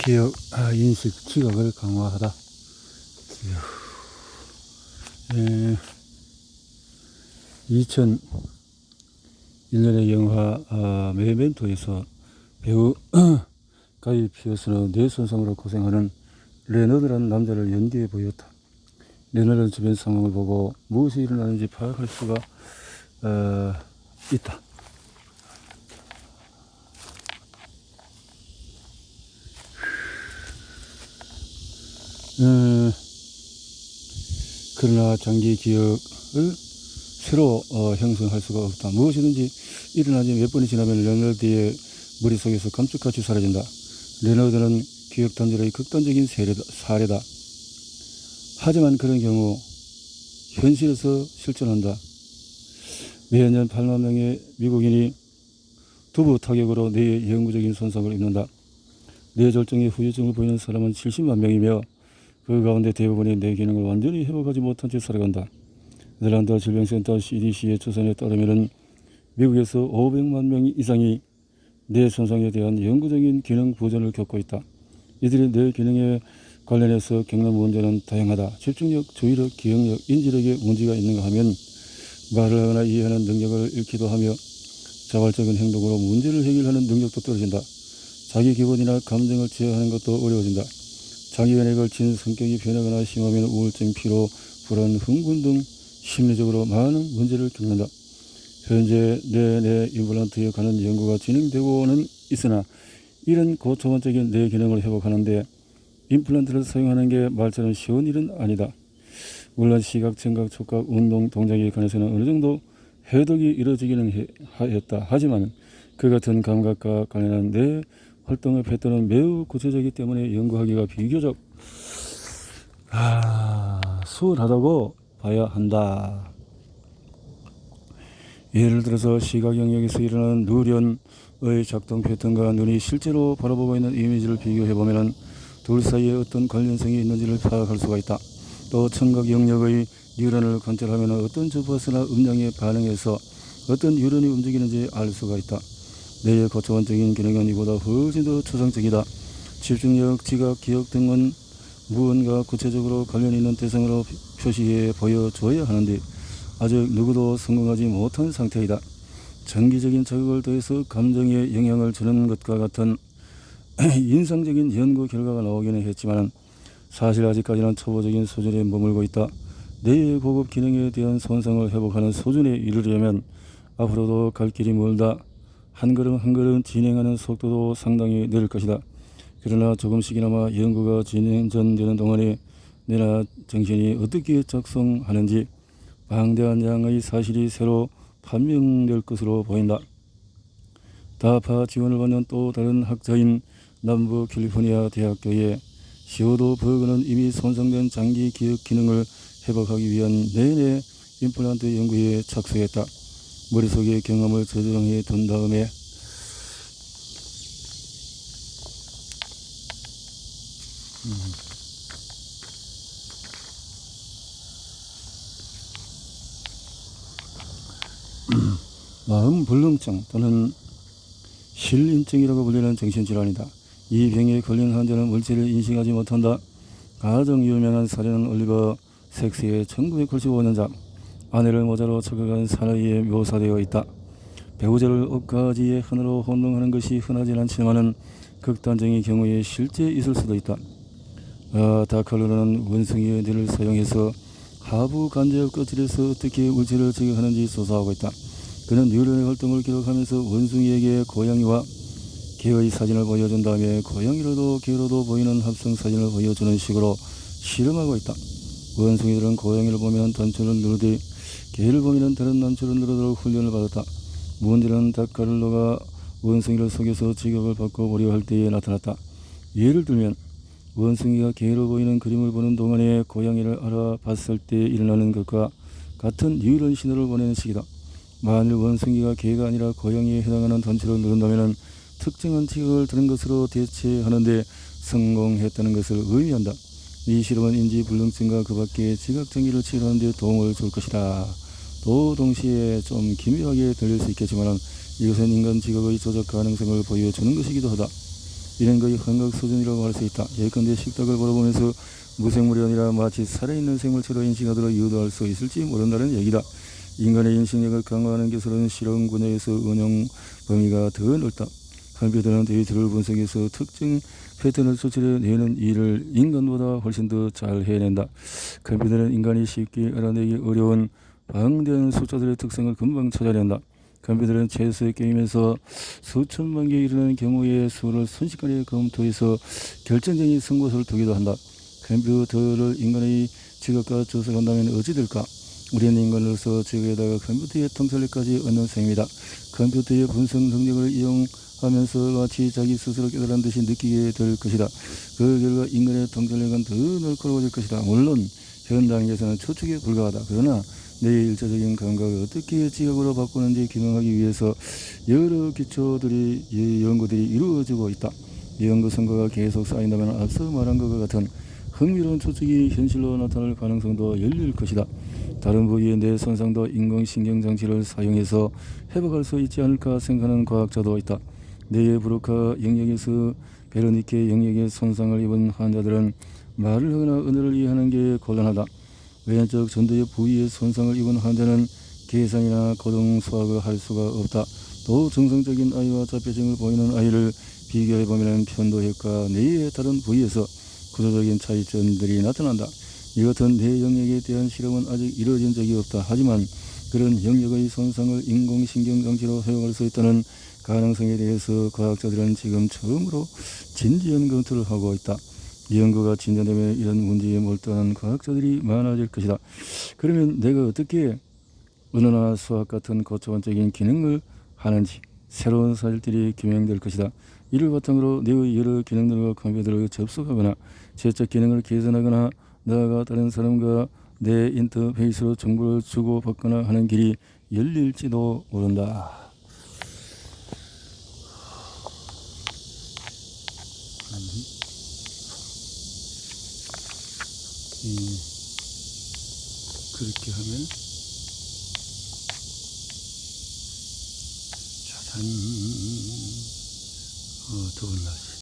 기억, 인식, 지각을 강화하다. 2001년의 영화 메멘토에서 배우 가이 피어스는 뇌 손상으로 고생하는 레너드라는 남자를 연기해 보였다. 레너드는 주변 상황을 보고 무엇이 일어나는지 파악할 수가 있다. 그러나 장기 기억을 새로 형성할 수가 없다. 무엇이든지 일어나지 몇 번이 지나면 레너드의 머릿속에서 감쪽같이 사라진다. 레너드는 기억 단절의 극단적인 사례다. 하지만 그런 경우 현실에서 실존한다. 매년 8만 명의 미국인이 두부 타격으로 뇌에 영구적인 손상을 입는다. 뇌졸중의 후유증을 보이는 사람은 70만 명이며 그 가운데 대부분이 뇌 기능을 완전히 회복하지 못한 채 살아간다. 네덜란드 질병센터 CDC의 추산에 따르면 미국에서 500만 명 이상이 뇌 손상에 대한 영구적인 기능 부전을 겪고 있다. 이들의 뇌 기능에 관련해서 겪는 문제는 다양하다. 집중력, 주의력, 기억력, 인지력에 문제가 있는가 하면 말을 하거나 이해하는 능력을 잃기도 하며 자발적인 행동으로 문제를 해결하는 능력도 떨어진다. 자기 기분이나 감정을 제어하는 것도 어려워진다. 장기간에 걸친 성격이 변하거나 심하면 우울증, 피로, 불안, 흥분 등 심리적으로 많은 문제를 겪는다. 현재 뇌 임플란트에 관한 연구가 진행되고는 있으나 이런 고초반적인 뇌 기능을 회복하는 데 임플란트를 사용하는 게 말처럼 쉬운 일은 아니다. 물론 시각, 청각, 촉각, 운동, 동작에 관해서는 어느 정도 해독이 이루어지기는 했다. 하지만 그 같은 감각과 관련한 뇌 활동의 패턴은 매우 구체적이기 때문에 연구하기가 비교적 수월하다고 봐야 한다. 예를 들어서 시각 영역에서 일어나는 누련의 작동 패턴과 눈이 실제로 바라보고 있는 이미지를 비교해보면 둘 사이에 어떤 관련성이 있는지를 파악할 수가 있다. 또 청각 영역의 뉴런을 관찰하면 어떤 주파수나 음량에 반응해서 어떤 뉴런이 움직이는지 알 수가 있다. 뇌의 고차원적인 기능은 이보다 훨씬 더 추상적이다. 집중력, 지각, 기억 등은 무언가 구체적으로 관련 있는 대상으로 표시해 보여줘야 하는데 아직 누구도 성공하지 못한 상태이다. 정기적인 자극을 더해서 감정에 영향을 주는 것과 같은 인상적인 연구 결과가 나오기는 했지만 사실 아직까지는 초보적인 수준에 머물고 있다. 뇌의 고급 기능에 대한 손상을 회복하는 수준에 이르려면 앞으로도 갈 길이 멀다. 한 걸음 한 걸음 진행하는 속도도 상당히 느릴 것이다. 그러나 조금씩이나마 연구가 진전되는 동안에 뇌나 정신이 어떻게 작성하는지 방대한 양의 사실이 새로 판명될 것으로 보인다. 다파 지원을 받는 또 다른 학자인 남부 캘리포니아 대학교의 시오도 버그는 이미 손상된 장기 기억 기능을 회복하기 위한 뇌내 임플란트 연구에 착수했다. 머릿속의 경험을 저장해 둔 다음에 마음 불능증 또는 실인증이라고 불리는 정신질환이다. 이 병에 걸린 환자는 물질을 인식하지 못한다. 가장 유명한 사례는 올리버 섹스의 1995년작 아내를 모자로 착각한 사나이에 묘사되어 있다. 배우자를 옷가지의 하나로 혼동하는 것이 흔하진 않지만은 극단적인 경우에 실제 있을 수도 있다. 다칼로는 원숭이의 뇌를 사용해서 하부 간접 거칠에서 어떻게 물질을 제거하는지 조사하고 있다. 그는 뉴런의 활동을 기록하면서 원숭이에게 고양이와 개의 사진을 보여준 다음에 고양이로도 개로도 보이는 합성 사진을 보여주는 식으로 실험하고 있다. 원숭이들은 고양이를 보면 단추를 누르되 개를 보면 다른 단추를 누르도록 훈련을 받았다. 문제는 다칼로가 원숭이를 속여서 지각을 바꿔 보려 할 때에 나타났다. 예를 들면 원숭이가 개로 보이는 그림을 보는 동안에 고양이를 알아봤을 때 일어나는 것과 같은 뉴런 신호를 보내는 식이다. 만일 원숭이가 개가 아니라 고양이에 해당하는 단추를 누른다면 특정한 지각을 들은 것으로 대체하는데 성공했다는 것을 의미한다. 이 실험은 인지 불능증과 그 밖의 지각장애를 치료하는 데 도움을 줄 것이다. 또 동시에 좀 기묘하게 들릴 수 있겠지만 이것은 인간 지각의 조작 가능성을 보여주는 것이기도 하다. 이는 거의 환각 수준이라고 할 수 있다. 예컨대 식탁을 바라보면서 무생물이 아니라 마치 살아있는 생물체로 인식하도록 유도할 수 있을지 모른다는 얘기다. 인간의 인식력을 강화하는 기술은 실험 분야에서 응용 범위가 더 넓다. 컴퓨터는 데이터를 분석해서 특정 패턴을 추출해내는 일을 인간보다 훨씬 더 잘 해낸다. 컴퓨터는 인간이 쉽게 알아내기 어려운 방대한 숫자들의 특성을 금방 찾아낸다. 컴퓨터는 최소의 게임에서 수천만 개에 이르는 경우의 수를 순식간에 검토해서 결정적인 승부를 두기도 한다. 컴퓨터를 인간의 직업과 조석한다면 어찌 될까? 우리는 인간으로서 직업에다가 컴퓨터의 통찰력까지 얻는 셈이다. 컴퓨터의 분석 능력을 이용하면서 마치 자기 스스로 깨달은 듯이 느끼게 될 것이다. 그 결과 인간의 통찰력은 더 날카로워질 것이다. 물론 현 단계에서는 추측에 불과하다. 그러나 내 일차적인 감각을 어떻게 지각으로 바꾸는지 규명하기 위해서 여러 기초들이 연구들이 이루어지고 있다. 연구 성과가 계속 쌓인다면 앞서 말한 것과 같은 흥미로운 추측이 현실로 나타날 가능성도 열릴 것이다. 다른 부위의 뇌 손상도 인공신경장치를 사용해서 회복할 수 있지 않을까 생각하는 과학자도 있다. 뇌의 브로카 영역에서 베르니케 영역의 손상을 입은 환자들은 말을 하거나 언어를 이해하는 게 곤란하다. 왼쪽 전두엽 부위의 손상을 입은 환자는 계산이나 고등 수학을 할 수가 없다. 또 정상적인 아이와 자폐증을 보이는 아이를 비교해보면 편도엽과 뇌의 다른 부위에서 구조적인 차이점들이 나타난다. 이 같은 뇌 영역에 대한 실험은 아직 이루어진 적이 없다. 하지만 그런 영역의 손상을 인공신경장치로 회복할 수 있다는 가능성에 대해서 과학자들은 지금 처음으로 진지한 검토를 하고 있다. 연구가 진전되면 이런 문제에 몰두하는 과학자들이 많아질 것이다. 그러면 내가 어떻게 언어나 수학 같은 고차원적인 기능을 하는지 새로운 사실들이 규명될 것이다. 이를 바탕으로 뇌의 여러 기능들과 컴퓨터를 접속하거나 제적 기능을 개선하거나 나아가 다른 사람과 내 인터페이스로 정보를 주고받거나 하는 길이 열릴지도 모른다. 그렇게 하면 짜잔, 더운 날씨.